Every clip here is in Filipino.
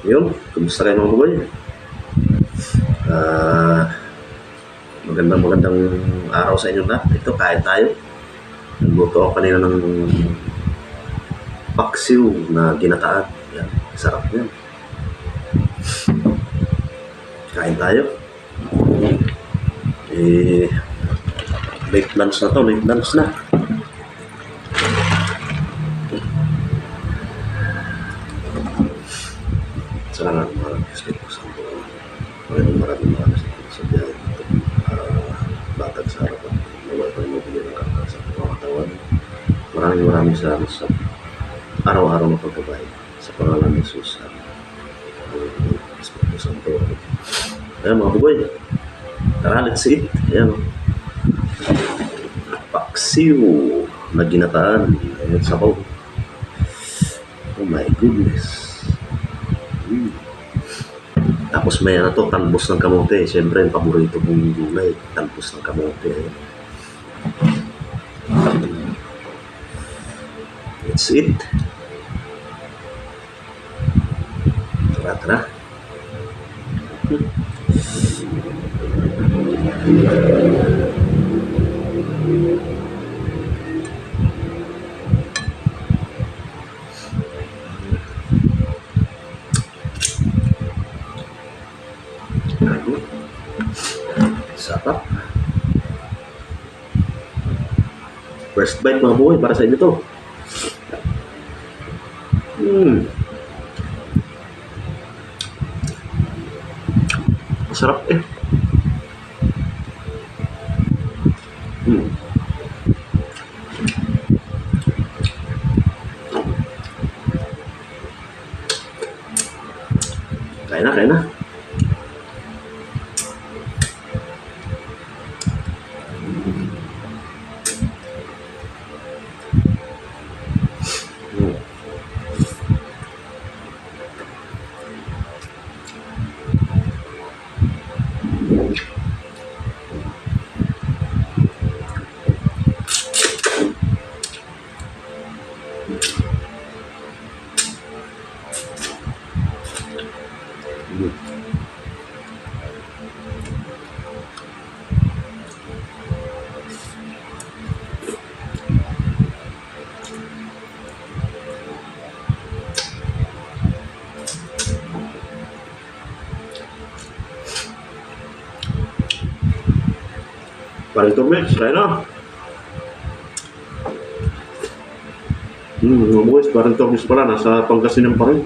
Yun, kumusta kayo mga boy? Ah, magandang araw sa inyo lahat. Ito, kain tayo. Nagluto ako kanina ng paksiw na ginataan. Yan, sarap yan. Kain tayo. Late lunch na to, late lunch na. Salamat mga biscuit ko sa maraming sa biyahe dito. Batag sa harapan. Nawala pa yung mabili ng kakal sa mga katawan. Maraming salamat sa araw-araw na pagbabayad sa pangalan ng Jesus. Espiritu Santo. Ayan mga buboy. Tara, let's eat. Ayan. Paksiw na ginataan. Ayan, sabaw. Oh my goodness. Tapos may to, talbos ng kamote. Siyempre, yung paborito kong gulay, talbos ng kamote. Let's eat. Tara. Sarap. First bite mga buhay para sa inyo to. Sarap eh. Kain na. Parang turmix, kaya na. Mga boys, parang turmix pala, nasa Pangasinan pa rin.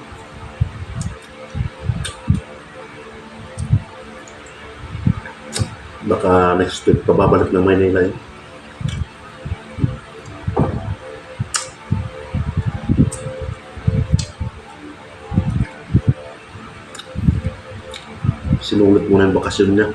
Baka next week pababalik ng Maynila yun. Sinulit muna yung bakasyon niya.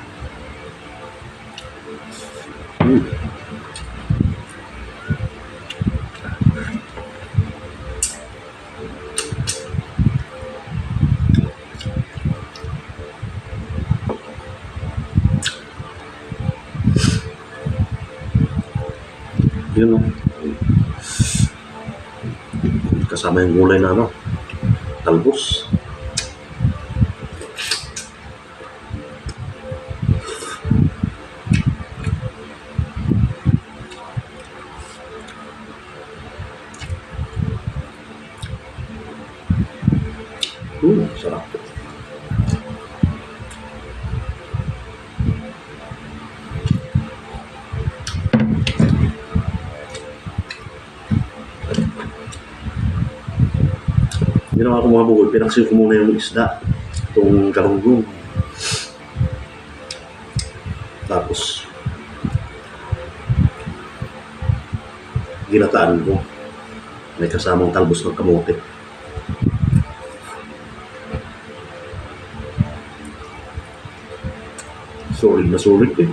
Yun o. Kasama yung gulay na talbos. Sarap. Ginawa ko mga bukod, pinaksin ko muna yung isda, itong galunggong. Tapos, ginataan ko. May kasamang talbos ng kamote. Solid eh.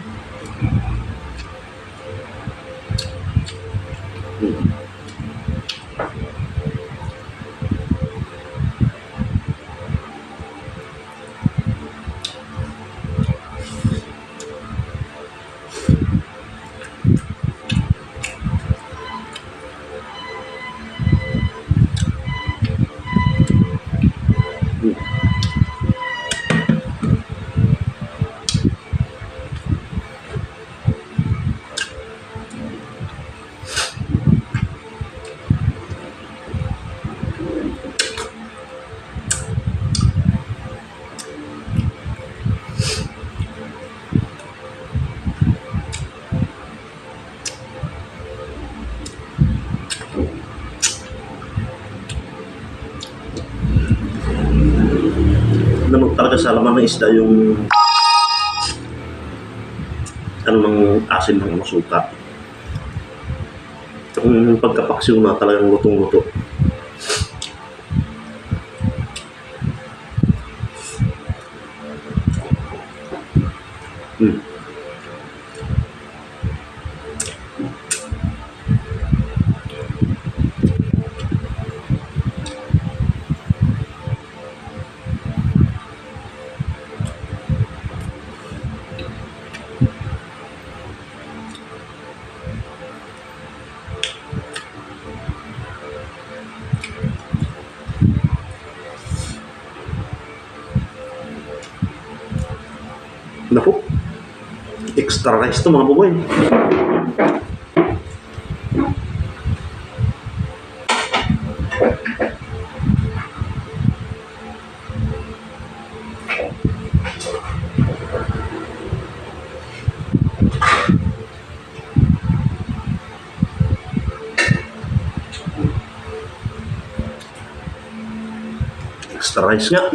naman talaga sa laman ng isda yung ano ng asin ng suka. Yung pagkapaksiw na talagang lutong-luto. Hmm. Naku, extra rice to mga buboy. Extra rice nga.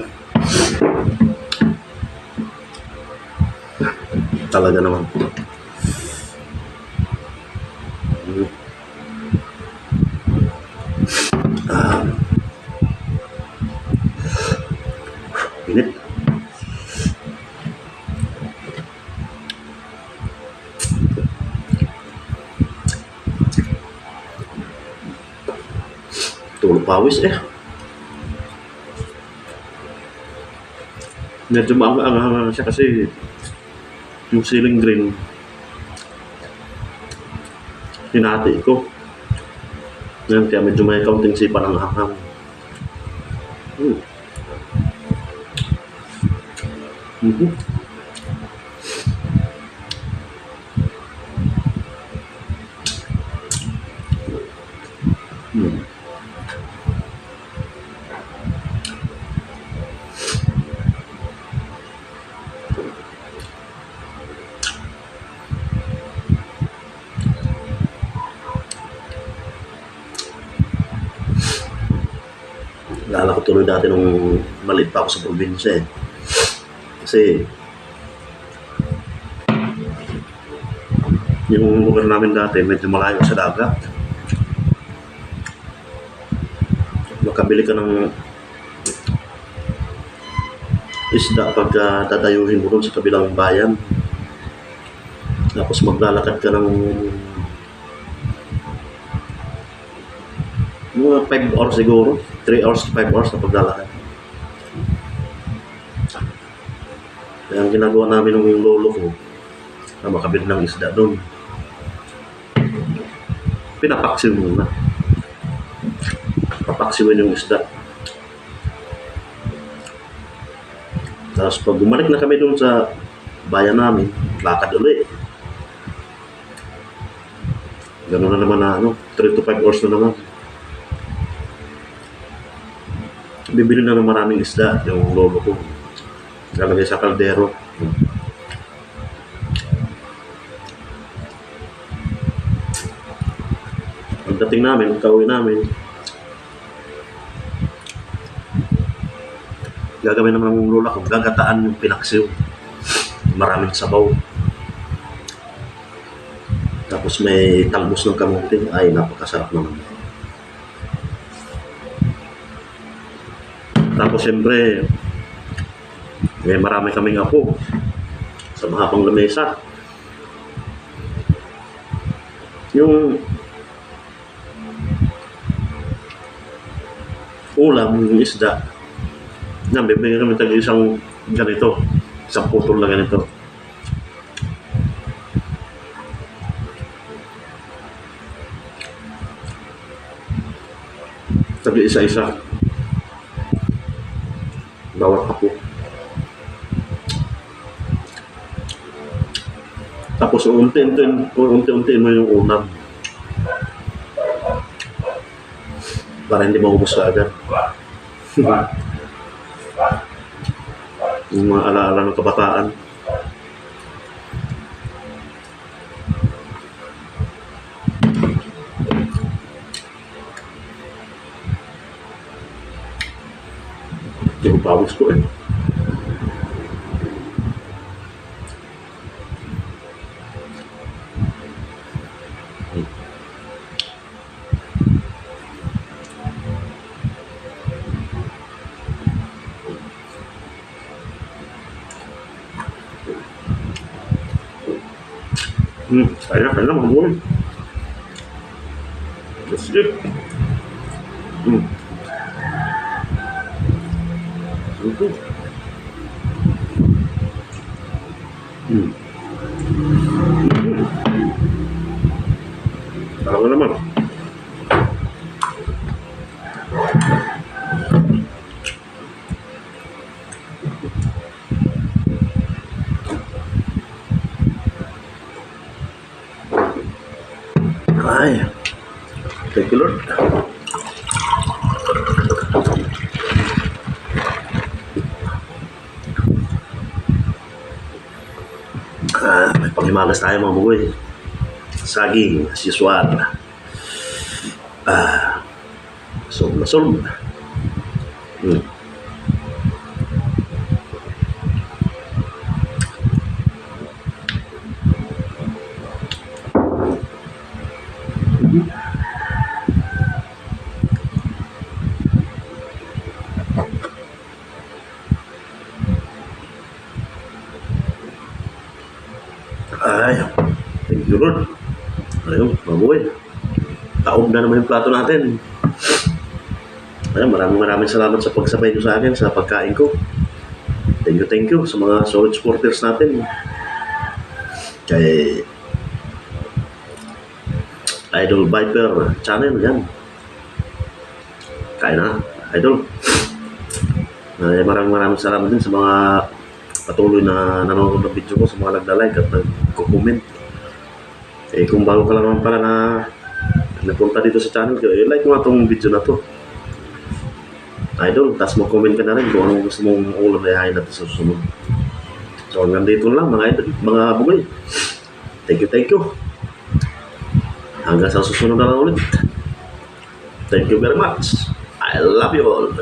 Talaga naman. Init. Tulog pawis eh. Medyo maangang siya kasi yung ceiling green hinati ko. Yan, kaya medyo may kaunting sipa ng hanghang. Lala ko tuloy dati nung maliit pa ako sa probinsya eh. Kasi yung lugar namin dati medyo malayo sa dagat. Makabili ka ng isda pag dadayuhin mo doon sa kabilang bayan. Tapos maglalakad ka ng mga 5 hours siguro. 3 hours to 5 hours na paglalakad. Kaya ang ginagawa namin ng lolo ko na makabili ng isda doon, pinapaksiw muna. Papaksiwin yung isda. Tapos pag bumalik na kami doon sa bayan namin, lakad ulit. Gano'n na naman na 3 to 5 hours na naman. Bibili na ng maraming isda yung lolo ko. Lalagay sa kaldero. Ang dating namin, kauwi namin, gagawin naman ng lola ko, gagataan yung pinaksiw. Maraming sabaw. Tapos may talbos ng kamuting. Ay, napakasarap naman. Tapos siyempre, may marami kaming apo sa mahabang lamesa. Yung ulam, yung isda, bibigyan kami tag isang ganito, isang putol na ganito. Tag isa-isa. Bawat apo. Tapos unti-unti mo yung ulam para hindi maubos agad. Yung mga alaala ng kabataan. Yung pawis ko eh. Kaya mga buhay. Let's eat. Ito. Ako naman. Ay, thank you Lord. May panghimagas tayo mga bugoy. Saging, as usual. Solve na solve. Ay, thank you Lord. Ayun, mga bugoy. Taob na naman yung plato natin. Ayun, maraming salamat sa pagsabay nyo sa akin sa pagkain ko. Thank you sa mga solid supporters natin. Kay Idol Viper channel, yan. Kain na, Idol. Maraming salamat din sa mga patuloy na nanonood ng video ko, sa mga nagda-like at nagko-comment. Kung bago ka lang naman pala na napunta dito sa channel ko, like mo nga itong video na to, Idol, tapos mag-comment ka na rin kung anong gusto mong ulam na ihahin natin sa susunod. So hanggang dito lang mga idol, mga bugoy. Thank you. Hanggang sa susunod na lang ulit. Thank you very much. I love you all.